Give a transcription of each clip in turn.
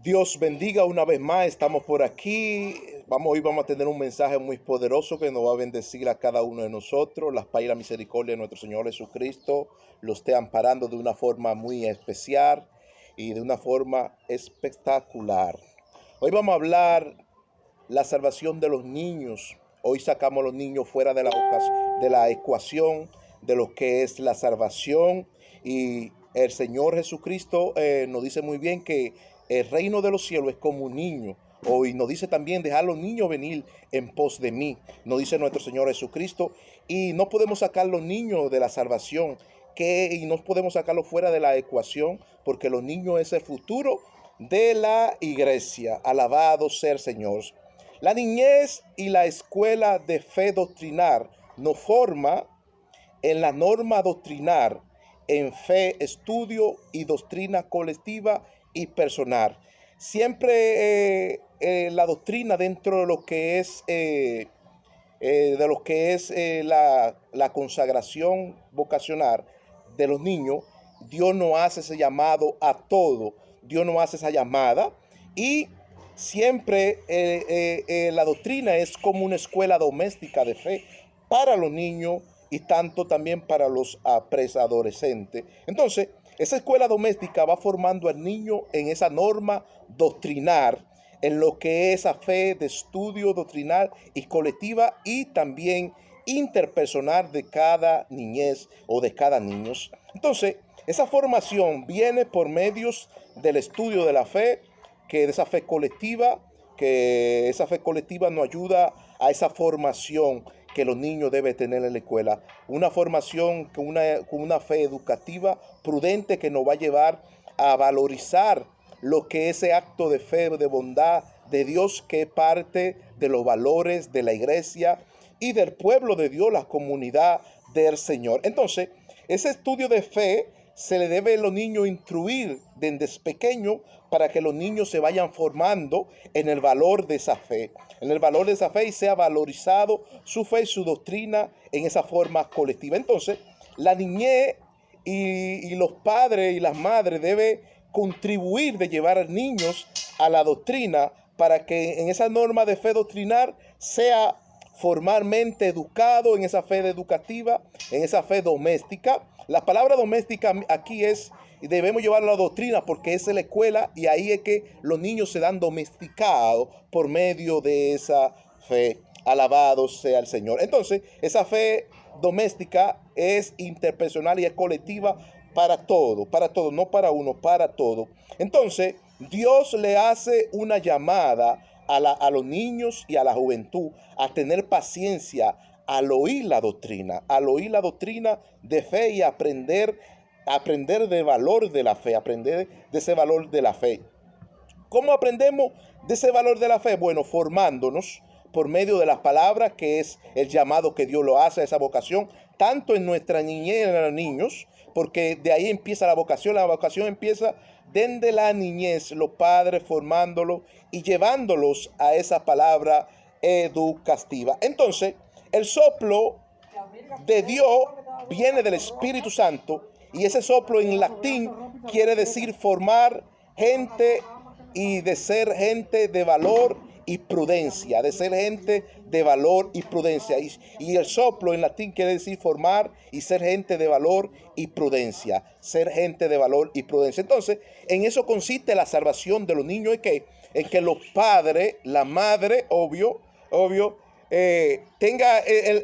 Dios bendiga una vez más, estamos por aquí. Hoy vamos a tener un mensaje muy poderoso que nos va a bendecir a cada uno de nosotros. La paz y la misericordia de nuestro Señor Jesucristo lo esté amparando de una forma muy especial y de una forma espectacular. Hoy vamos a hablar la salvación de los niños. Hoy sacamos a los niños fuera de la ecuación de lo que es la salvación, y el Señor Jesucristo nos dice muy bien que el reino de los cielos es como un niño. Y nos dice también: dejar a los niños venir en pos de mí, nos dice nuestro Señor Jesucristo. Y no podemos sacar los niños de la salvación, y no podemos sacarlos fuera de la ecuación, porque los niños es el futuro de la iglesia. Alabado sea el Señor. La niñez y la escuela de fe doctrinar nos forma en la norma doctrinar, en fe, estudio y doctrina colectiva y personal. Siempre la doctrina dentro de lo que es la consagración vocacional de los niños. Dios no hace ese llamado a todo. Dios no hace esa llamada, y siempre la doctrina es como una escuela doméstica de fe para los niños y tanto también para los preadolescentes. Entonces, esa escuela doméstica va formando al niño en esa norma doctrinal, en lo que es esa fe de estudio doctrinal y colectiva, y también interpersonal de cada niñez o de cada niño. Entonces, esa formación viene por medios del estudio de la fe, que de esa fe colectiva, que esa fe colectiva nos ayuda a esa formación que los niños deben tener en la escuela. Una formación con una fe educativa prudente, que nos va a llevar a valorizar lo que es ese acto de fe, de bondad de Dios, que es parte de los valores de la iglesia y del pueblo de Dios, la comunidad del Señor. Entonces, ese estudio de fe se le debe a los niños instruir desde pequeño, para que los niños se vayan formando en el valor de esa fe, y sea valorizado su fe y su doctrina en esa forma colectiva. Entonces, la niñez y los padres y las madres deben contribuir de llevar a niños a la doctrina, para que en esa norma de fe doctrinal sea formalmente educado en esa fe educativa, en esa fe doméstica. La palabra doméstica aquí es, debemos llevarlo a la doctrina, porque es la escuela, y ahí es que los niños se dan domesticados por medio de esa fe. Alabado sea el Señor. Entonces, esa fe doméstica es interpersonal y es colectiva para todo, no para uno, para todo. Entonces, Dios le hace una llamada a los niños y a la juventud a tener paciencia al oír la doctrina de fe, y aprender de valor de la fe, aprender de ese valor de la fe. ¿Cómo aprendemos de ese valor de la fe? Bueno, formándonos por medio de las palabras, que es el llamado que Dios lo hace a esa vocación, tanto en nuestra niñez y en los niños, porque de ahí empieza la vocación. La vocación empieza desde la niñez, los padres formándolos y llevándolos a esa palabra educativa. Entonces, el soplo de Dios viene del Espíritu Santo, y ese soplo en latín quiere decir formar gente, y de ser gente de valor y prudencia, de ser gente de valor y prudencia. Y el soplo en latín quiere decir formar y ser gente de valor y prudencia, ser gente de valor y prudencia. Entonces, en eso consiste la salvación de los niños, en que los padres, la madre, obvio,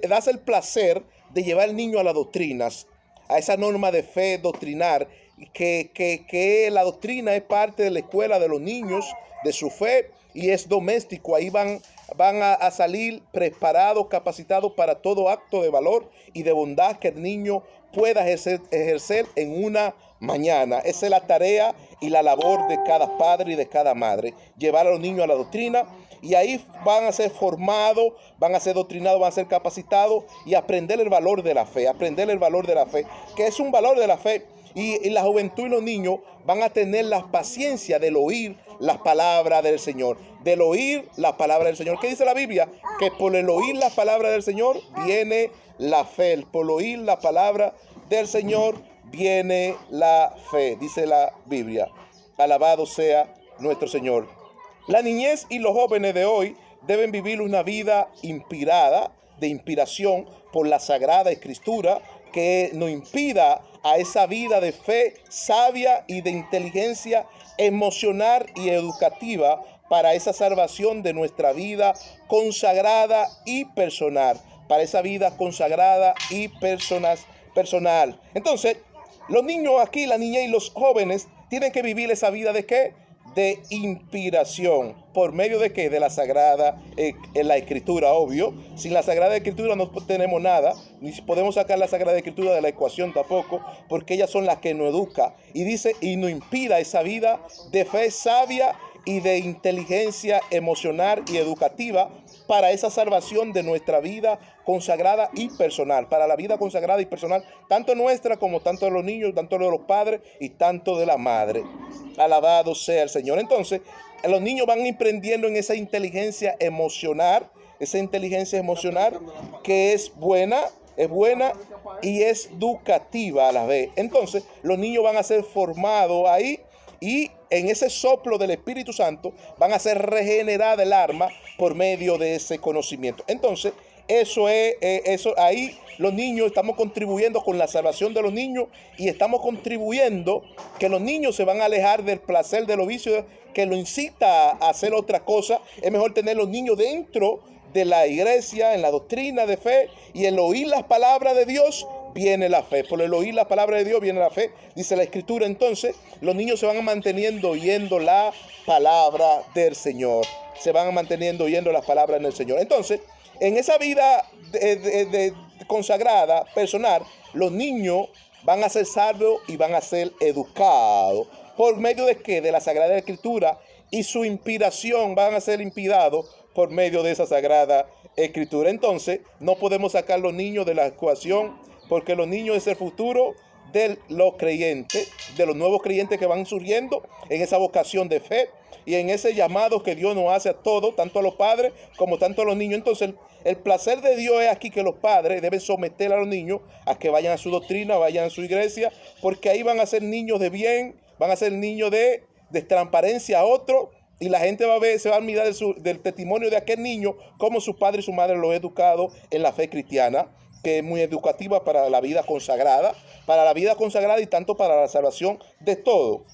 das el placer de llevar al niño a las doctrinas, a esa norma de fe doctrinar, que la doctrina es parte de la escuela de los niños, de su fe, y es doméstico. Ahí van a salir preparados, capacitados para todo acto de valor y de bondad que el niño pueda ejercer en una mañana. Esa es la tarea y la labor de cada padre y de cada madre: llevar a los niños a la doctrina, y ahí van a ser formados, van a ser doctrinados, van a ser capacitados, y aprender el valor de la fe, que es un valor de la fe. Y la juventud y los niños van a tener la paciencia del oír las palabras del Señor, del oír la palabra del Señor. ¿Qué dice la Biblia? Que por el oír la palabra del Señor viene la fe. Por oír la palabra del Señor viene la fe, dice la Biblia. Alabado sea nuestro Señor. La niñez y los jóvenes de hoy deben vivir una vida inspirada, de inspiración por la Sagrada Escritura, que nos impida a esa vida de fe sabia y de inteligencia emocional y educativa para esa salvación de nuestra vida consagrada y personal, para esa vida consagrada y personal. Entonces, los niños aquí, la niña y los jóvenes tienen que vivir esa vida ¿de qué? De inspiración. ¿Por medio de qué? De la Sagrada en la Escritura, obvio. Sin la Sagrada Escritura no tenemos nada, ni podemos sacar la Sagrada Escritura de la ecuación tampoco, porque ellas son las que nos educan. Y dice, y nos impida esa vida de fe sabia y de inteligencia emocional y educativa para esa salvación de nuestra vida consagrada y personal, para la vida consagrada y personal, tanto nuestra como tanto de los niños, tanto de los padres y tanto de la madre. Alabado sea el Señor. Entonces, los niños van emprendiendo en esa inteligencia emocional que es buena y es educativa a la vez. Entonces, los niños van a ser formados ahí y en ese soplo del Espíritu Santo van a ser regenerada el alma por medio de ese conocimiento. Entonces, eso ahí los niños estamos contribuyendo con la salvación de los niños y estamos contribuyendo que los niños se van a alejar del placer de los vicios que lo incita a hacer otra cosa. Es mejor tener los niños dentro de la iglesia, en la doctrina de fe, y el oír las palabras de Dios viene la fe. Por el oír la palabra de Dios viene la fe, dice la Escritura. Entonces los niños se van manteniendo oyendo la palabra del Señor, se van manteniendo oyendo las palabras del Señor. Entonces, en esa vida consagrada, personal, los niños van a ser salvos y van a ser educados. ¿Por medio de qué? De la Sagrada Escritura, y su inspiración van a ser inspirados por medio de esa Sagrada Escritura. Entonces, no podemos sacar los niños de la ecuación, porque los niños es el futuro de los creyentes, de los nuevos creyentes que van surgiendo en esa vocación de fe y en ese llamado que Dios nos hace a todos, tanto a los padres como tanto a los niños. Entonces, el placer de Dios es aquí que los padres deben someter a los niños a que vayan a su doctrina, vayan a su iglesia, porque ahí van a ser niños de bien, van a ser niños de transparencia a otro, y la gente va a ver, se va a mirar del testimonio de aquel niño, cómo su padre y su madre lo han educado en la fe cristiana, que es muy educativa para la vida consagrada, y tanto para la salvación de todo.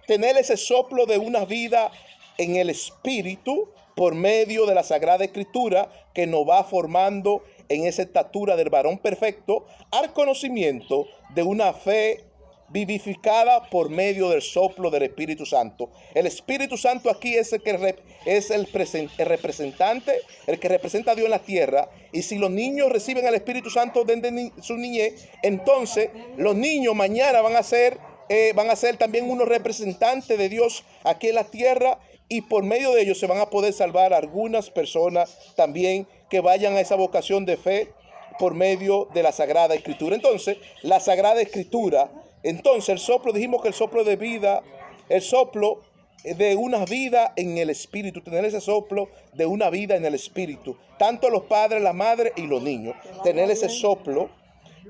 Tener ese soplo de una vida en el Espíritu por medio de la Sagrada Escritura que nos va formando en esa estatura del varón perfecto al conocimiento de una fe vivificada por medio del soplo del Espíritu Santo. El Espíritu Santo aquí es el que es el representante, el que representa a Dios en la tierra. Y si los niños reciben al Espíritu Santo desde su niñez, entonces los niños mañana van a ser también unos representantes de Dios aquí en la tierra, y por medio de ellos se van a poder salvar algunas personas también que vayan a esa vocación de fe por medio de la Sagrada Escritura. Entonces, la Sagrada Escritura, entonces el soplo, dijimos que el soplo de vida, el soplo de una vida en el Espíritu, tener ese soplo de una vida en el Espíritu, tanto los padres, la madre y los niños, tener ese soplo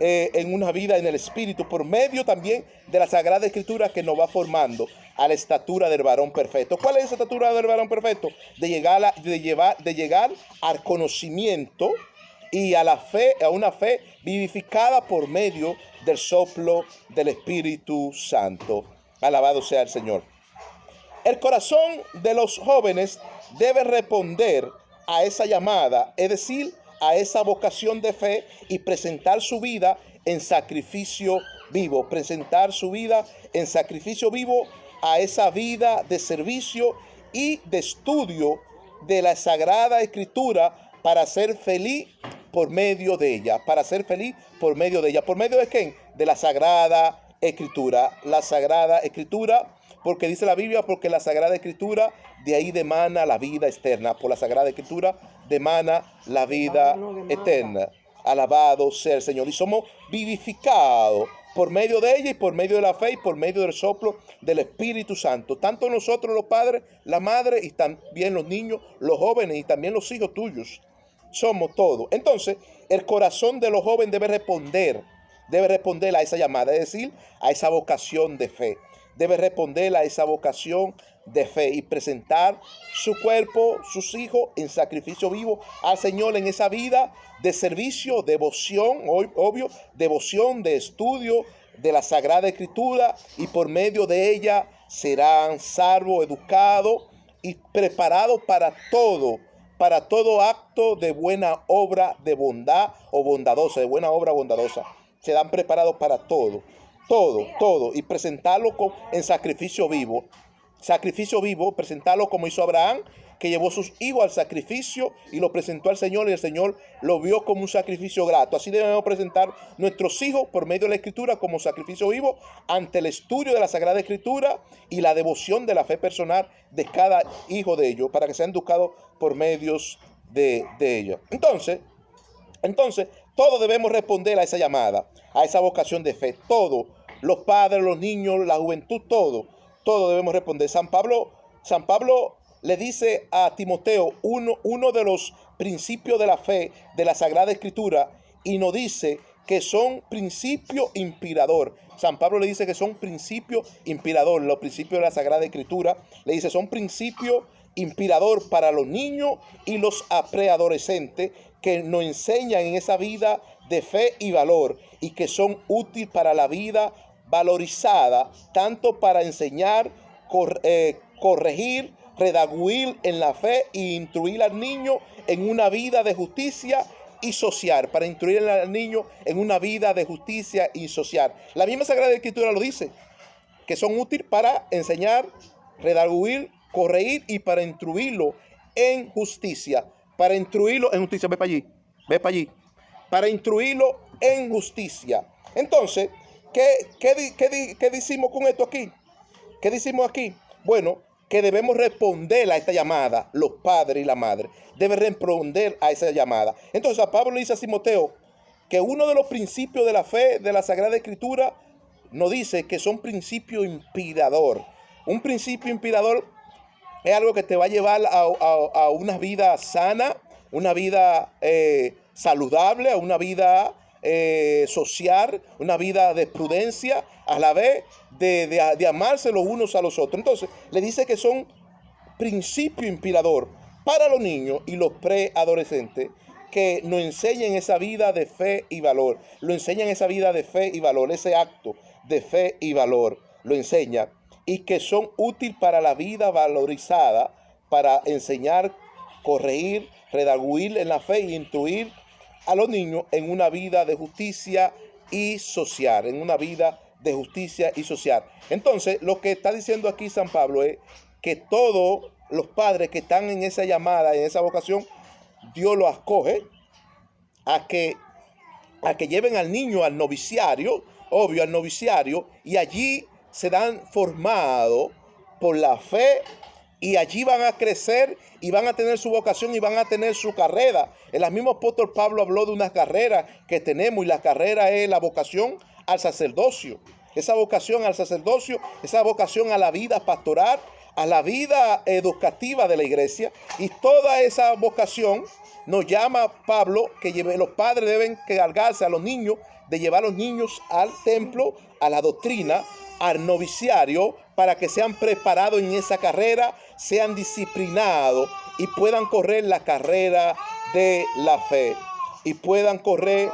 en una vida en el Espíritu, por medio también de la Sagrada Escritura que nos va formando a la estatura del varón perfecto. ¿Cuál es esa estatura del varón perfecto? De llegar al conocimiento y a la fe, a una fe vivificada por medio del soplo del Espíritu Santo. Alabado sea el Señor. El corazón de los jóvenes debe responder a esa llamada, es decir, a esa vocación de fe, y presentar su vida en sacrificio vivo, a esa vida de servicio y de estudio de la Sagrada Escritura para ser feliz por medio de ella, ¿por medio de quién? De la Sagrada Escritura, porque dice la Biblia, porque la Sagrada Escritura de ahí demana la vida eterna, por la Sagrada Escritura demana la vida eterna. Alabado sea el Señor. Y somos vivificados por medio de ella y por medio de la fe y por medio del soplo del Espíritu Santo. Tanto nosotros los padres, la madre, y también los niños, los jóvenes y también los hijos tuyos. Somos todos. Entonces, el corazón de los jóvenes debe responder a esa llamada, es decir, a esa vocación de fe. debe responder a esa vocación de fe y presentar su cuerpo, sus hijos en sacrificio vivo al Señor en esa vida de servicio, devoción, obvio, devoción, de estudio de la Sagrada Escritura, y por medio de ella serán salvos, educados y preparados para todo acto de buena obra de bondad o bondadosa, de buena obra bondadosa. Serán preparados para todo, y presentarlo en sacrificio vivo. Sacrificio vivo, presentarlo como hizo Abraham, que llevó sus hijos al sacrificio y lo presentó al Señor, y el Señor lo vio como un sacrificio grato. Así debemos presentar nuestros hijos por medio de la Escritura como sacrificio vivo ante el estudio de la Sagrada Escritura y la devoción de la fe personal de cada hijo de ellos, para que sean educados por medios de ellos. Entonces, todos debemos responder a esa llamada, a esa vocación de fe. Todos, los padres, los niños, la juventud, todos debemos responder. San Pablo le dice a Timoteo uno de los principios de la fe de la Sagrada Escritura, y nos dice que son principios inspirador. San Pablo le dice que son principios inspirador. Los principios de la Sagrada Escritura le dice son principios inspirador para los niños y los preadolescentes, que nos enseñan en esa vida de fe y valor, y que son útiles para la vida valorizada, tanto para enseñar, corregir, redarguir en la fe e instruir al niño en una vida de justicia y social, para instruir al niño en una vida de justicia y social. La misma Sagrada Escritura lo dice, que son útiles para enseñar, redarguir, corregir y para instruirlo en justicia. Para instruirlo en justicia, ve para allí. Para instruirlo en justicia. Entonces, ¿qué decimos con esto aquí? ¿Qué decimos aquí? Bueno, que debemos responder a esta llamada. Los padres y la madre deben responder a esa llamada. Entonces, a Pablo le dice a Timoteo que uno de los principios de la fe de la Sagrada Escritura nos dice que son principios inspirador. Un principio inspirador es algo que te va a llevar a una vida sana, una vida saludable, a una vida social, una vida de prudencia, a la vez de amarse los unos a los otros. Entonces, le dice que son principio inspirador para los niños y los preadolescentes, que nos enseñen esa vida de fe y valor. Lo enseñan esa vida de fe y valor, ese acto de fe y valor, lo enseña. Y que son útiles para la vida valorizada, para enseñar, corregir, redarguir en la fe y instruir a los niños en una vida de justicia y social, en una vida de justicia y social. Entonces, lo que está diciendo aquí San Pablo es que todos los padres que están en esa llamada, en esa vocación, Dios los acoge a que lleven al niño al noviciario, obvio, al noviciario, y allí serán formados por la fe, y allí van a crecer y van a tener su vocación y van a tener su carrera. El mismo apóstol Pablo habló de una carrera que tenemos, y la carrera es la vocación al sacerdocio. Esa vocación al sacerdocio, esa vocación a la vida pastoral, a la vida educativa de la iglesia, y toda esa vocación nos llama Pablo que los padres deben cargarse a los niños, de llevar a los niños al templo, a la doctrina, al noviciario, para que sean preparados en esa carrera, sean disciplinados y puedan correr la carrera de la fe. Y puedan correr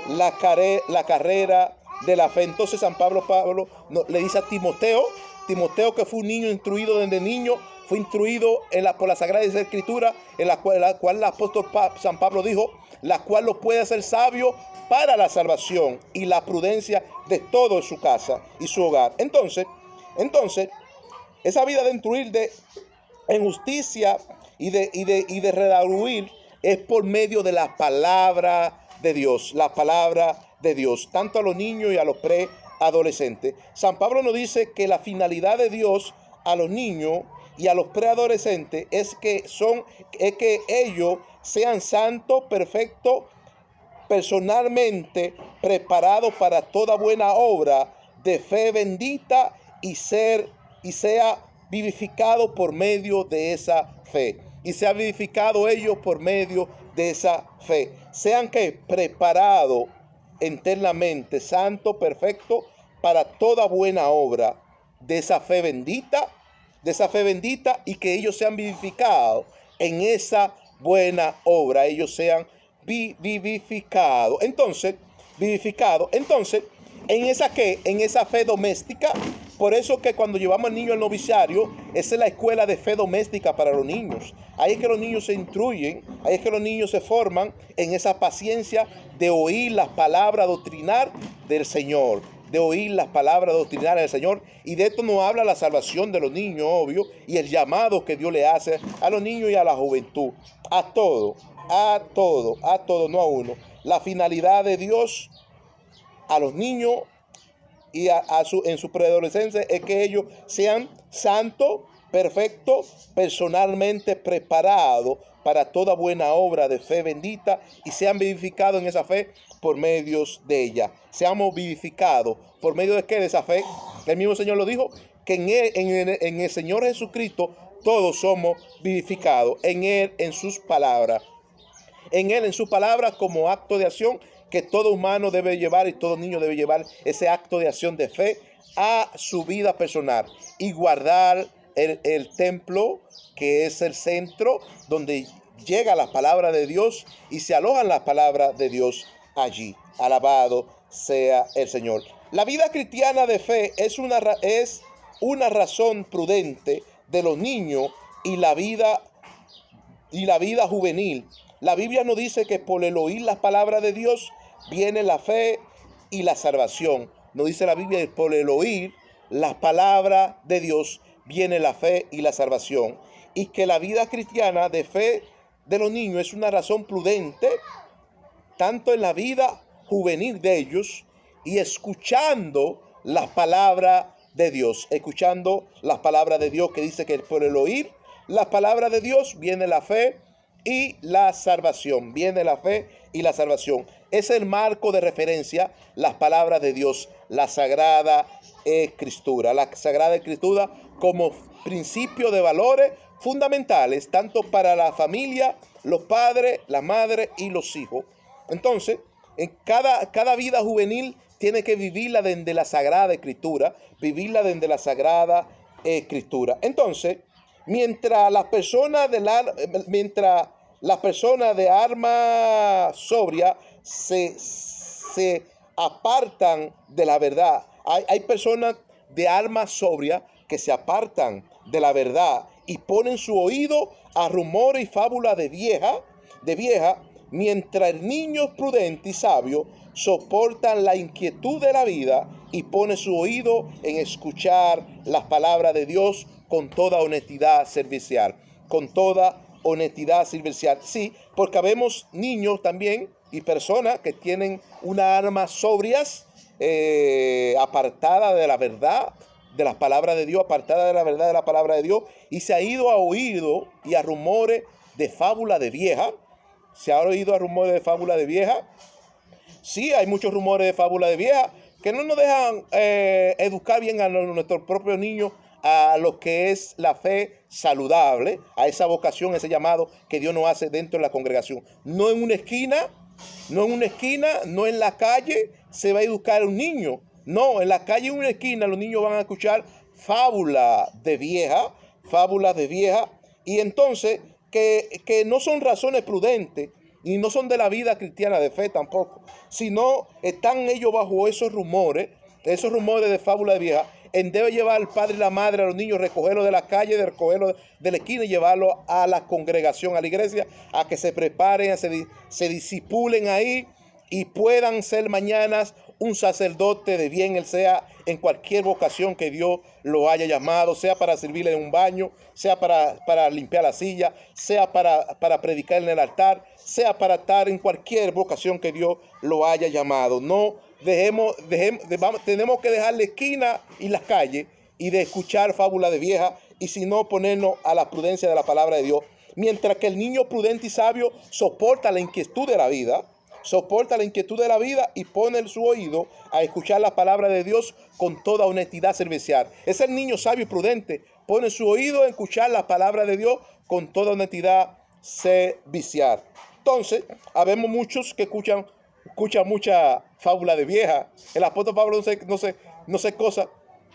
la carrera de la fe. Entonces San Pablo le dice a Timoteo, que fue un niño instruido desde niño, fue instruido por la Sagrada Escritura, en la cual el apóstol San Pablo dijo, la cual lo puede hacer sabio para la salvación y la prudencia de todo su casa y su hogar. Entonces, esa vida de instruir en justicia y de redarguir es por medio de la palabra de Dios, tanto a los niños y a los preadolescentes. San Pablo nos dice que la finalidad de Dios a los niños y a los preadolescentes es que ellos sean santos, perfectos, personalmente preparados para toda buena obra de fe bendita, y sea vivificado por medio de esa fe. Y sea vivificado ellos por medio de esa fe. Sean preparados internamente, santo, perfecto, para toda buena obra de esa fe bendita, y que ellos sean vivificados en esa buena obra, ellos sean vivificados. Entonces, en esa fe doméstica. Por eso que cuando llevamos al niño al noviciario, esa es la escuela de fe doméstica para los niños. Ahí es que los niños se instruyen, ahí es que los niños se forman en esa paciencia de oír las palabras doctrinales del Señor, y de esto nos habla la salvación de los niños, obvio, y el llamado que Dios le hace a los niños y a la juventud, a todo, no a uno. La finalidad de Dios a los niños y en su preadolescencia es que ellos sean santos, perfectos, personalmente preparados para toda buena obra de fe bendita y sean vivificados en esa fe por medio de ella. Seamos vivificados por medio de qué, de esa fe. El mismo Señor lo dijo, que en el Señor Jesucristo todos somos vivificados, en Él, en sus palabras. En sus palabras como acto de acción que todo humano debe llevar y todo niño debe llevar ese acto de acción de fe a su vida personal y guardar el templo, que es el centro donde llega la palabra de Dios y se alojan las palabras de Dios allí. Alabado sea el Señor. La vida cristiana de fe es una razón prudente de los niños y la vida juvenil. La Biblia nos dice que por el oír las palabras de Dios viene la fe y la salvación. Nos dice la Biblia que por el oír las palabras de Dios viene la fe y la salvación. Y que la vida cristiana de fe de los niños es una razón prudente, tanto en la vida juvenil de ellos y escuchando las palabras de Dios. Escuchando las palabras de Dios, que dice que por el oír las palabras de Dios viene la fe y la salvación. Es el marco de referencia, las palabras de Dios, la Sagrada Escritura. La Sagrada Escritura como principio de valores fundamentales, tanto para la familia, los padres, la madre y los hijos. Entonces, en cada vida juvenil tiene que vivirla desde la Sagrada Escritura, Entonces, mientras las personas de arma sobria se apartan de la verdad. Hay personas de arma sobria que se apartan de la verdad y ponen su oído a rumores y fábulas de vieja, mientras el niño prudente y sabio soportan la inquietud de la vida y pone su oído en escuchar las palabras de Dios con toda honestidad servicial. Sí, porque habemos niños también y personas que tienen una arma sobrias, apartada de la verdad, de las palabras de Dios, apartada de la verdad de la palabra de Dios, y se ha ido a oído y a rumores de fábula de vieja. Sí, hay muchos rumores de fábula de vieja que no nos dejan educar bien a nuestros propios niños a lo que es la fe saludable, a esa vocación, ese llamado que Dios nos hace dentro de la congregación. No en una esquina, no en la calle se va a educar un niño. No, en la calle, en una esquina, los niños van a escuchar fábulas de vieja, y entonces que no son razones prudentes, y no son de la vida cristiana de fe tampoco, sino están ellos bajo esos rumores de fábula de vieja. Debe llevar al padre y la madre a los niños, recogerlos de la calle, recogerlos de la esquina y llevarlos a la congregación, a la iglesia, a que se preparen, se disipulen ahí y puedan ser mañana un sacerdote de bien, él sea en cualquier vocación que Dios lo haya llamado, sea para servirle en un baño, sea para limpiar la silla, sea para predicar en el altar, sea para estar en cualquier vocación que Dios lo haya llamado. No tenemos que dejar la esquina y las calles y de escuchar fábulas de vieja, y si no ponernos a la prudencia de la palabra de Dios, mientras que el niño prudente y sabio soporta la inquietud de la vida y pone su oído a escuchar la palabra de Dios con toda honestidad servicial. Es el niño sabio y prudente, pone su oído a escuchar la palabra de Dios con toda honestidad servicial. Entonces, habemos muchos que escuchan mucha fábula de vieja. El apóstol Pablo no sé cosa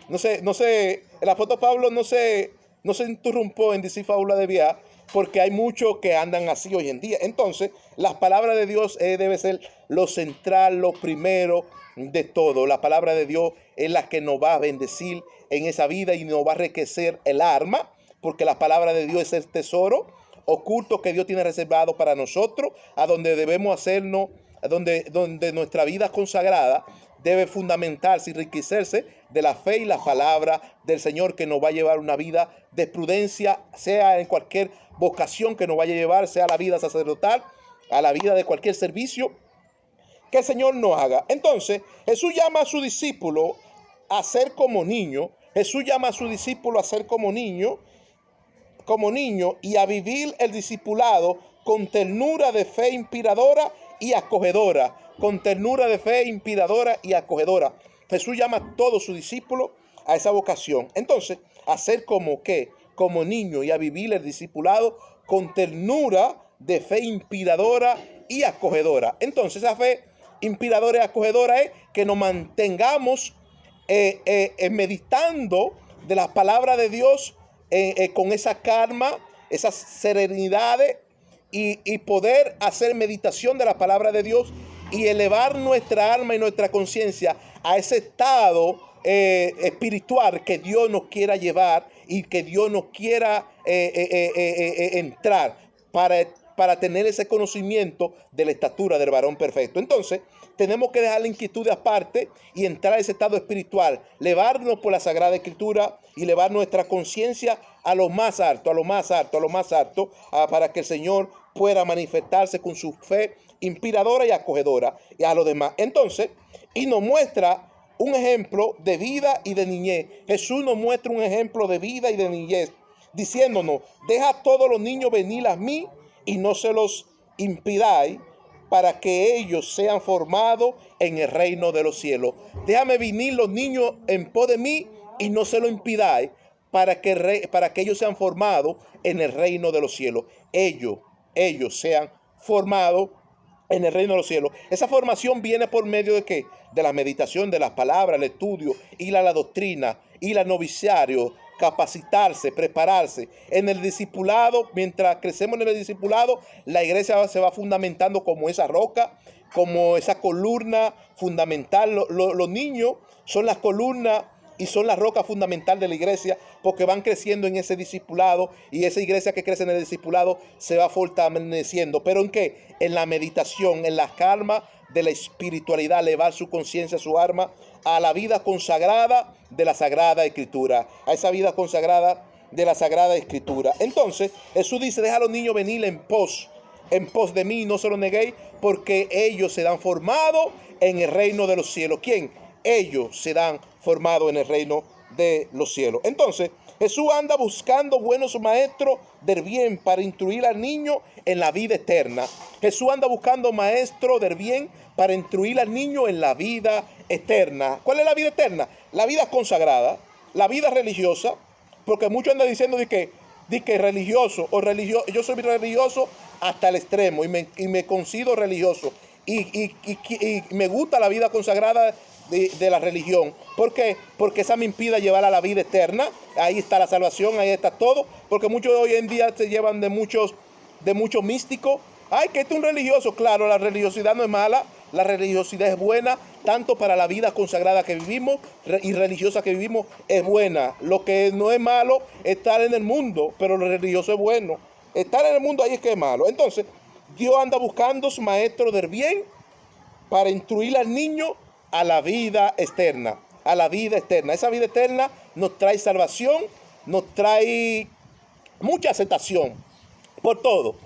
el apóstol Pablo no se interrumpió en decir fábula de vieja, porque hay muchos que andan así hoy en día. Entonces, las palabras de Dios debe ser lo central, lo primero de todo. La palabra de Dios es la que nos va a bendecir en esa vida y nos va a enriquecer el alma, porque la palabra de Dios es el tesoro oculto que Dios tiene reservado para nosotros, a donde debemos hacernos, donde nuestra vida consagrada debe fundamentarse y enriquecerse de la fe y la palabra del Señor, que nos va a llevar una vida de prudencia, sea en cualquier vocación que nos vaya a llevar, sea la vida sacerdotal, a la vida de cualquier servicio que el Señor nos haga. Entonces, Jesús llama a su discípulo a ser como niño. Jesús llama a su discípulo a ser como niño y a vivir el discipulado con ternura de fe inspiradora y acogedora. Con ternura de fe inspiradora y acogedora. Jesús llama a todos sus discípulos a esa vocación. Entonces, a ser como niño y a vivir el discipulado con ternura de fe inspiradora y acogedora. Entonces, esa fe inspiradora y acogedora es que nos mantengamos meditando de las palabras de Dios con esa calma, esas serenidades y poder hacer meditación de la palabra de Dios y elevar nuestra alma y nuestra conciencia a ese estado espiritual que Dios nos quiera llevar y que Dios nos quiera entrar para tener ese conocimiento de la estatura del varón perfecto. Entonces, tenemos que dejar la inquietud de aparte y entrar a ese estado espiritual, elevarnos por la Sagrada Escritura y elevar nuestra conciencia a lo más alto, para que el Señor pueda manifestarse con su fe inspiradora y acogedora y a los demás. Entonces, y nos muestra un ejemplo de vida y de niñez. Jesús nos muestra un ejemplo de vida y de niñez, diciéndonos: deja a todos los niños venir a mí y no se los impidáis, para que ellos sean formados en el reino de los cielos. Déjame venir los niños en pos de mí y no se lo impidáis, para que ellos sean formados en el reino de los cielos. Ellos sean formados en el reino de los cielos. Esa formación viene por medio de ¿qué? De la meditación de las palabras, el estudio, ir a la doctrina, ir al noviciario, capacitarse, prepararse. En el discipulado, mientras crecemos en el discipulado, la iglesia se va fundamentando como esa roca, como esa columna fundamental. Los niños son las columnas y son la roca fundamental de la iglesia, porque van creciendo en ese discipulado, y esa iglesia que crece en el discipulado se va fortaleciendo. ¿Pero en qué? En la meditación, en la calma de la espiritualidad, elevar su conciencia, su alma a la vida consagrada de la Sagrada Escritura, a esa vida consagrada de la Sagrada Escritura. Entonces, Jesús dice: deja a los niños venir en pos de mí, no se lo neguéis, porque ellos serán formados en el reino de los cielos. ¿Quién? Ellos serán formados en el reino de los cielos. Entonces, Jesús anda buscando buenos maestros del bien para instruir al niño en la vida eterna. Jesús anda buscando maestros del bien para instruir al niño en la vida eterna. ¿Cuál es la vida eterna? La vida consagrada, la vida religiosa, porque muchos andan diciendo de que religioso o religioso. Yo soy religioso hasta el extremo y me considero religioso y me gusta la vida consagrada de la religión. ¿Por qué? Porque esa me impide llevar a la vida eterna. Ahí está la salvación, ahí está todo. Porque muchos hoy en día se llevan de muchos místicos. Ay, que este es un religioso. Claro, la religiosidad no es mala, la religiosidad es buena, tanto para la vida consagrada que vivimos y religiosa que vivimos es buena. Lo que no es malo es estar en el mundo, pero lo religioso es bueno. Estar en el mundo ahí es que es malo. Entonces, Dios anda buscando su maestro del bien para instruir al niño a la vida externa, a la vida eterna. Esa vida eterna nos trae salvación, nos trae mucha aceptación por todo.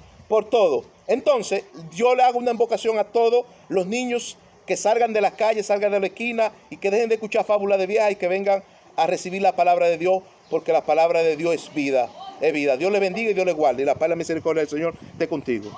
Entonces, yo le hago una invocación a todos los niños que salgan de las calles, salgan de la esquina y que dejen de escuchar fábulas de viejas y que vengan a recibir la palabra de Dios, porque la palabra de Dios es vida, es vida. Dios le bendiga y Dios le guarde. Y la paz y la misericordia del Señor esté contigo.